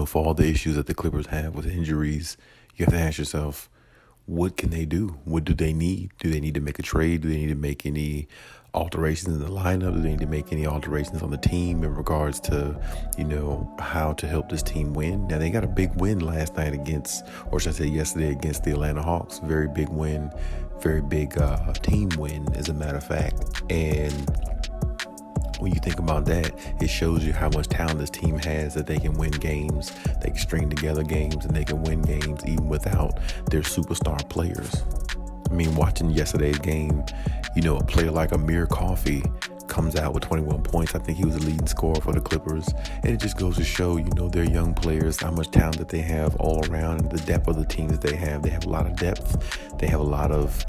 For all the issues that the Clippers have with injuries, you have to ask yourself, what can they do? What do they need? Do they need to make a trade? Do they need to make any alterations in the lineup? Do they need to make any alterations on the team in regards to, how to help this team win? Now, they got a big win last night or should I say yesterday against the Atlanta Hawks. Very big win, very big team win, as a matter of fact. And when you think about that, it shows you how much talent this team has, that they can win games, they can string together games, and they can win games even without their superstar players. I mean, watching yesterday's game, a player like Amir Coffey comes out with 21 points. I think he was the leading scorer for the Clippers. And it just goes to show, their young players, how much talent that they have all around, and the depth of the teams that they have. They have a lot of depth. They have a lot of,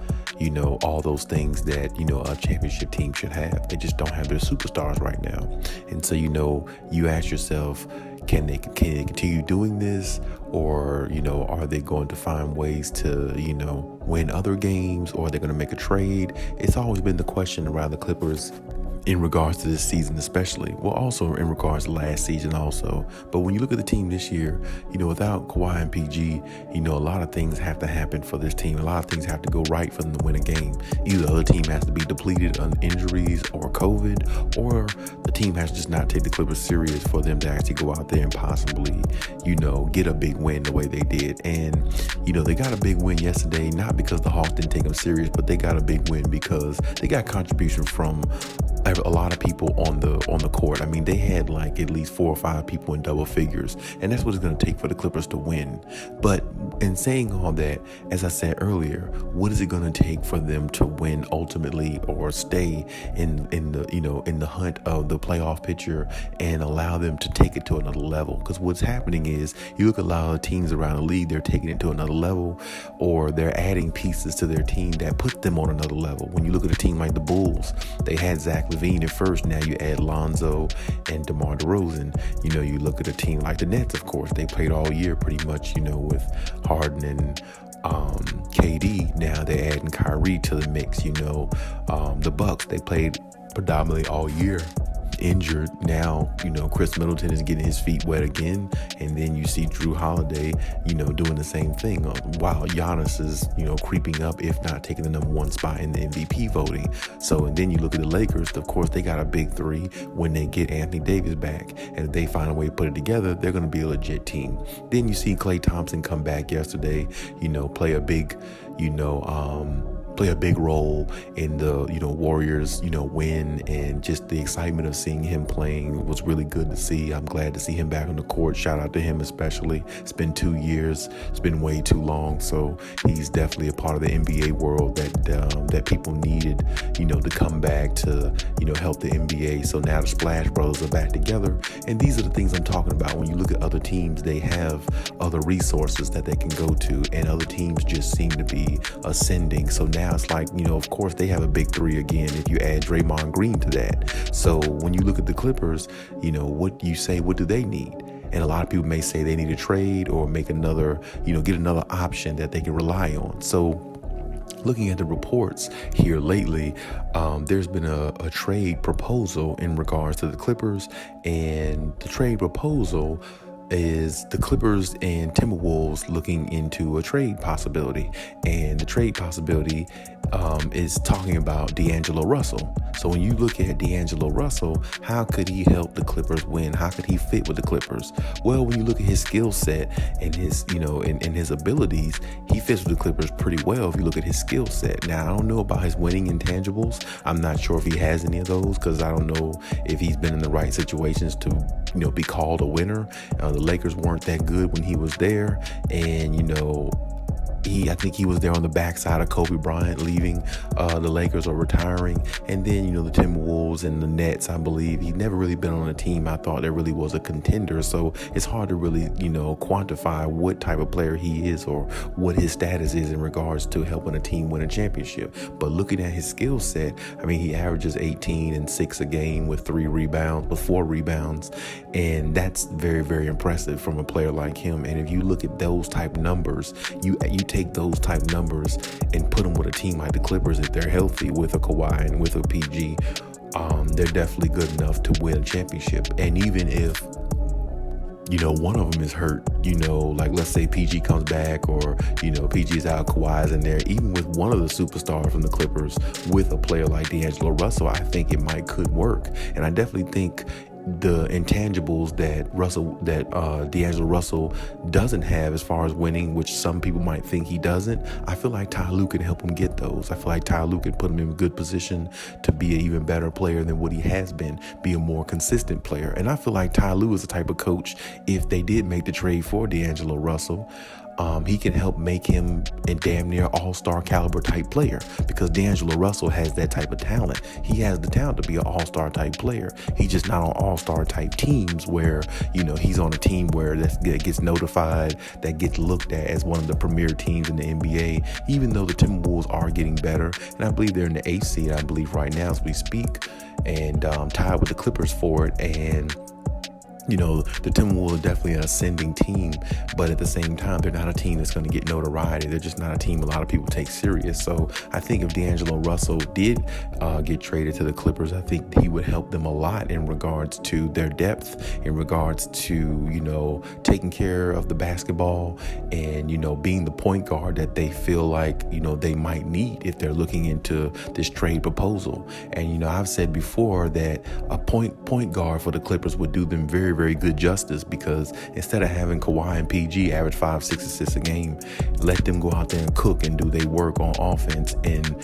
all those things that, a championship team should have. They just don't have their superstars right now. And so, you ask yourself, can they continue doing this? Or, are they going to find ways to, win other games? Or are they going to make a trade? It's always been the question around the Clippers in regards to this season especially. Well, also in regards to last season also. But when you look at the team this year, without Kawhi and PG, a lot of things have to happen for this team. A lot of things have to go right for them to win a game. Either the other team has to be depleted on injuries or COVID, or the team has to just not take the Clippers serious for them to actually go out there and possibly, get a big win the way they did. And, they got a big win yesterday, not because the Hawks didn't take them serious, but they got a big win because they got contribution from a lot of people on the court. I mean, they had like at least 4 or 5 people in double figures, and that's what it's going to take for the Clippers to win. But in saying all that, as I said earlier, what is it going to take for them to win ultimately, or stay in the hunt of the playoff picture and allow them to take it to another level? Because what's happening is, you look at a lot of teams around the league, they're taking it to another level, or they're adding pieces to their team that put them on another level. When you look at a team like the Bulls, they had Zach LaVine at first. Now you add Lonzo and DeMar DeRozan. You look at a team like the Nets, of course, they played all year pretty much, with Harden and KD. Now they're adding Kyrie to the mix. The Bucks, they played predominantly all year injured. Now, Chris Middleton is getting his feet wet again. And then you see Drew Holiday, doing the same thing. While Giannis is, creeping up, if not taking the number 1 spot in the MVP voting. So, and then you look at the Lakers, of course, they got a big 3 when they get Anthony Davis back. And if they find a way to put it together, they're going to be a legit team. Then you see Klay Thompson come back yesterday, play a big, play a big role in the, Warriors, win, and just the excitement of seeing him playing was really good to see. I'm glad to see him back on the court. Shout out to him especially. It's been 2 years. It's been way too long. So he's definitely a part of the NBA world that people needed, to come back to, help the NBA. So now the Splash Brothers are back together. And these are the things I'm talking about. When you look at other teams, they have other resources that they can go to, and other teams just seem to be ascending. So now it's like, of course they have a big 3 again if you add Draymond Green to that. So when you look at the Clippers, what do they need? And a lot of people may say they need a trade or make another, get another option that they can rely on. So looking at the reports here lately, there's been a trade proposal in regards to the Clippers, and the trade proposal is the Clippers and Timberwolves looking into a trade possibility. And the trade possibility is talking about D'Angelo Russell. So when you look at D'Angelo Russell, how could he help the Clippers win? How could he fit with the Clippers? Well, when you look at his skill set and his, and his abilities, he fits with the Clippers pretty well if you look at his skill set. Now, I don't know about his winning intangibles. I'm not sure if he has any of those, because I don't know if he's been in the right situations to, be called a winner. The Lakers weren't that good when he was there, and I think he was there on the backside of Kobe Bryant leaving the Lakers or retiring. And then, the Timberwolves and the Nets, I believe. He'd never really been on a team I thought that really was a contender. So it's hard to really, quantify what type of player he is or what his status is in regards to helping a team win a championship. But looking at his skill set, I mean, he averages 18 and 6 a game with 4 rebounds. And that's very, very impressive from a player like him. And if you look at those type numbers, you take those type numbers and put them with a team like the Clippers, if they're healthy, with a Kawhi and with a PG, they're definitely good enough to win a championship. And even if one of them is hurt, like let's say PG comes back, or, PG is out, Kawhi's in there, even with one of the superstars from the Clippers, with a player like D'Angelo Russell, I think it could work. And I definitely think the intangibles that D'Angelo Russell doesn't have as far as winning, which some people might think he doesn't, I feel like Ty Lue can help him get those. I feel like Ty Lue can put him in a good position to be an even better player than what he has been, be a more consistent player. And I feel like Ty Lue is the type of coach, if they did make the trade for D'Angelo Russell, he can help make him a damn near all-star caliber type player, because D'Angelo Russell has that type of talent. He has the talent to be an all-star type player. He's just not on all-star type teams where, he's on a team where that gets notified, that gets looked at as one of the premier teams in the NBA, even though the Timberwolves are getting better. And I believe they're in the 8th seed, I believe, right now as we speak, and tied with the Clippers for it. And the Timberwolves are definitely an ascending team, but at the same time, they're not a team that's going to get notoriety. They're just not a team a lot of people take serious. So I think if D'Angelo Russell did get traded to the Clippers, I think he would help them a lot in regards to their depth, in regards to, taking care of the basketball and, being the point guard that they feel like, they might need if they're looking into this trade proposal. And, I've said before that a point guard for the Clippers would do them very, very good justice, because instead of having Kawhi and PG average 5-6 assists a game, let them go out there and cook and do their work on offense and,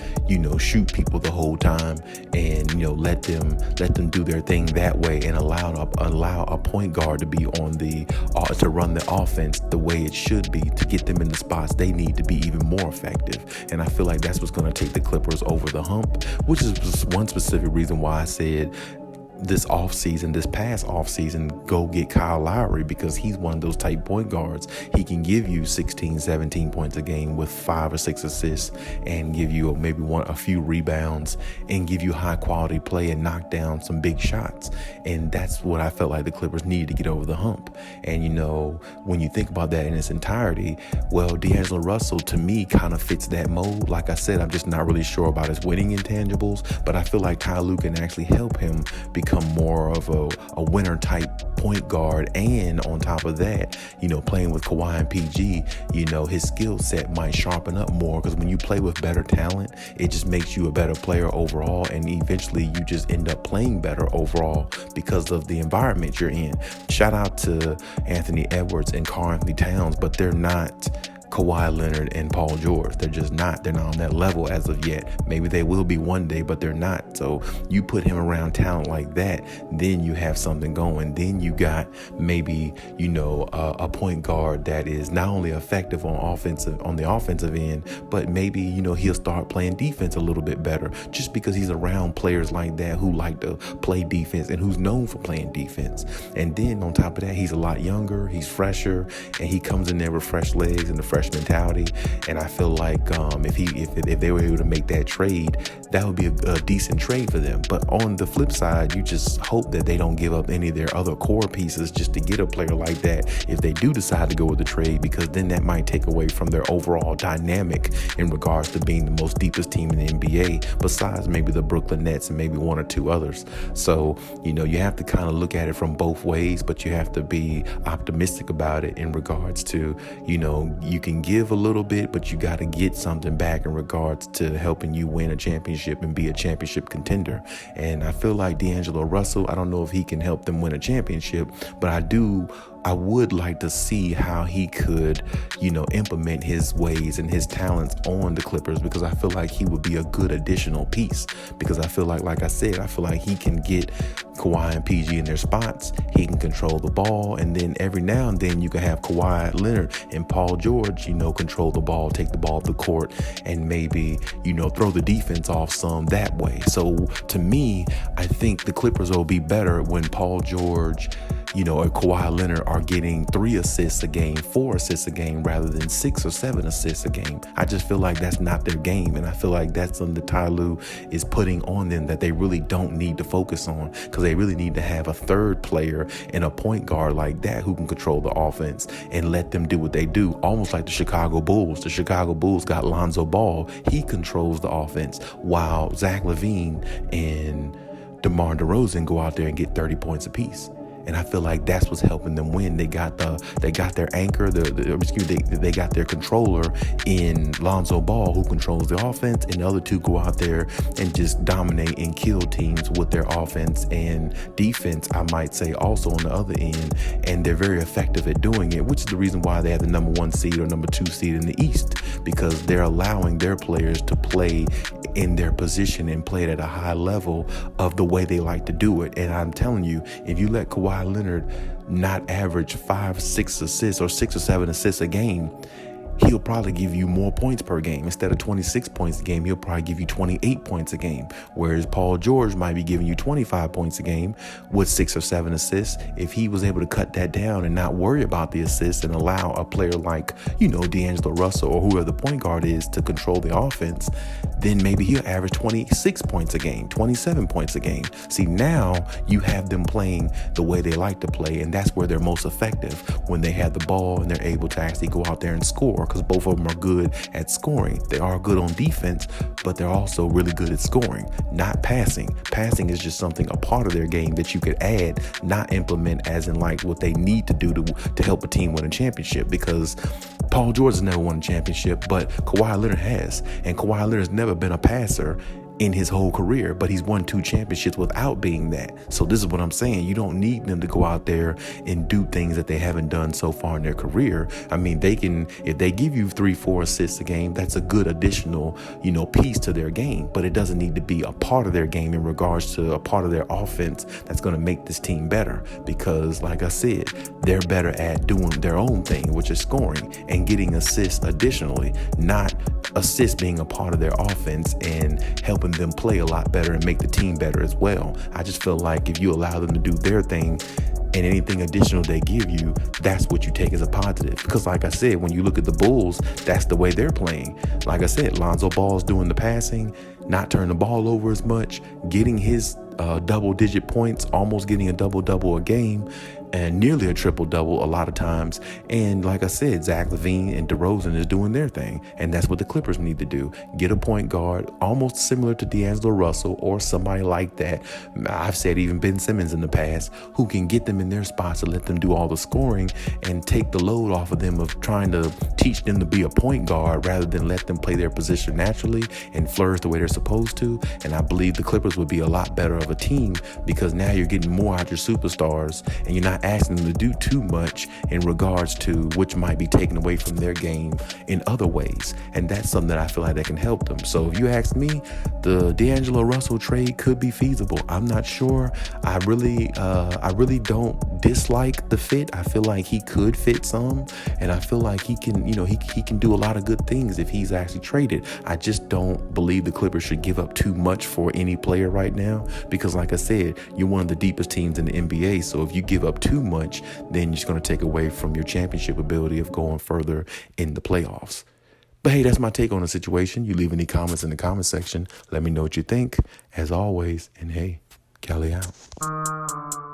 shoot people the whole time, and, let them do their thing that way, and allow a point guard to be on to run the offense the way it should be, to get them in the spots they need to be even more effective. And I feel like that's what's going to take the Clippers over the hump, which is just one specific reason why I said this past offseason, go get Kyle Lowry, because he's one of those type point guards. He can give you 16, 17 points a game with 5 or 6 assists, and give you maybe a few rebounds, and give you high quality play and knock down some big shots. And that's what I felt like the Clippers needed to get over the hump. And when you think about that in its entirety, well, D'Angelo Russell to me kind of fits that mold. Like I said, I'm just not really sure about his winning intangibles, but I feel like Ty Lue can actually help him become more of a winner type point guard. And on top of that, playing with Kawhi and PG, his skill set might sharpen up more, because when you play with better talent, it just makes you a better player overall, and eventually you just end up playing better overall because of the environment you're in. Shout out to Anthony Edwards and Karl-Anthony Towns, but they're not Kawhi Leonard and Paul George. They're just not. They're not on that level as of yet. Maybe they will be one day, but they're not. So you put him around talent like that, then you have something going. Then you got maybe, a point guard that is not only effective on the offensive end, but maybe, he'll start playing defense a little bit better, just because he's around players like that who like to play defense and who's known for playing defense. And then on top of that, he's a lot younger, he's fresher, and he comes in there with fresh legs and the fresh mentality. And I feel like if they were able to make that trade, that would be a decent trade for them. But on the flip side, you just hope that they don't give up any of their other core pieces just to get a player like that if they do decide to go with the trade, because then that might take away from their overall dynamic in regards to being the most deepest team in the NBA, besides maybe the Brooklyn Nets and maybe one or two others. So, you have to kind of look at it from both ways, but you have to be optimistic about it in regards to, you can give a little bit, but you got to get something back in regards to helping you win a championship and be a championship contender. And I feel like D'Angelo Russell, I don't know if he can help them win a championship, but I would like to see how he could, implement his ways and his talents on the Clippers, because I feel like he would be a good additional piece. Because I feel like I said, I feel like he can get Kawhi and PG in their spots. He can control the ball. And then every now and then you can have Kawhi Leonard and Paul George, control the ball, take the ball off the court, and maybe, throw the defense off some that way. So to me, I think the Clippers will be better when Paul George, or Kawhi Leonard are getting 3 assists a game, 4 assists a game, rather than 6 or 7 assists a game. I just feel like that's not their game. And I feel like that's something that Ty Lue is putting on them that they really don't need to focus on, because they really need to have a third player and a point guard like that who can control the offense and let them do what they do. Almost like the Chicago Bulls. The Chicago Bulls got Lonzo Ball. He controls the offense, while Zach LaVine and DeMar DeRozan go out there and get 30 points apiece. And I feel like that's what's helping them win. They got their anchor, they got their controller in Lonzo Ball, who controls the offense, and the other two go out there and just dominate and kill teams with their offense and defense, I might say, also on the other end. And they're very effective at doing it, which is the reason why they have the number 1 seed or number 2 seed in the East, because they're allowing their players to play in their position and play it at a high level of the way they like to do it. And I'm telling you, if you let Kawhi Leonard not average 5, 6 assists or 6 or 7 assists a game, he'll probably give you more points per game. Instead of 26 points a game, he'll probably give you 28 points a game. Whereas Paul George might be giving you 25 points a game with 6 or 7 assists. If he was able to cut that down and not worry about the assists and allow a player like, D'Angelo Russell or whoever the point guard is to control the offense, then maybe he'll average 26 points a game, 27 points a game. See, now you have them playing the way they like to play, and that's where they're most effective, when they have the ball and they're able to actually go out there and score, because both of them are good at scoring. They are good on defense, but they're also really good at scoring, not passing. Passing is just something, a part of their game that you could add, not implement as in like what they need to do to help a team win a championship, because Paul George has never won a championship, but Kawhi Leonard has. And Kawhi Leonard has never been a passer in his whole career, but he's won 2 championships without being that. So this is what I'm saying. You don't need them to go out there and do things that they haven't done so far in their career. I mean, they can, if they give you 3, 4 assists a game, that's a good additional, piece to their game, but it doesn't need to be a part of their game in regards to a part of their offense that's going to make this team better. Because like I said, they're better at doing their own thing, which is scoring and getting assists additionally, not assists being a part of their offense and helping them play a lot better and make the team better as well. I just feel like if you allow them to do their thing and anything additional they give you, that's what you take as a positive. Because like I said, when you look at the Bulls, that's the way they're playing. Like I said, Lonzo Ball's doing the passing, not turning the ball over as much, getting his double-digit points, almost getting a double-double a game, and nearly a triple-double a lot of times. And like I said, Zach LaVine and DeRozan is doing their thing, and that's what the Clippers need to do. Get a point guard almost similar to D'Angelo Russell or somebody like that. I've said even Ben Simmons in the past, who can get them in their spots to let them do all the scoring and take the load off of them of trying to teach them to be a point guard rather than let them play their position naturally and flourish the way they're supposed to. And I believe the Clippers would be a lot better of a team, because now you're getting more out your superstars and you're not asking them to do too much in regards to which might be taken away from their game in other ways. And that's something that I feel like that can help them. So if you ask me, the D'Angelo Russell trade could be feasible. I'm not sure. I really don't dislike the fit. I feel like he could fit some, and I feel like he can, he can do a lot of good things if he's actually traded. I just don't believe the Clippers should give up too much for any player right now, because like I said, you're one of the deepest teams in the NBA. So if you give up too much, then you're just going to take away from your championship ability of going further in the playoffs. But hey, that's my take on the situation. You leave any comments in the comment section. Let me know what you think, as always. And hey, Khaliis out.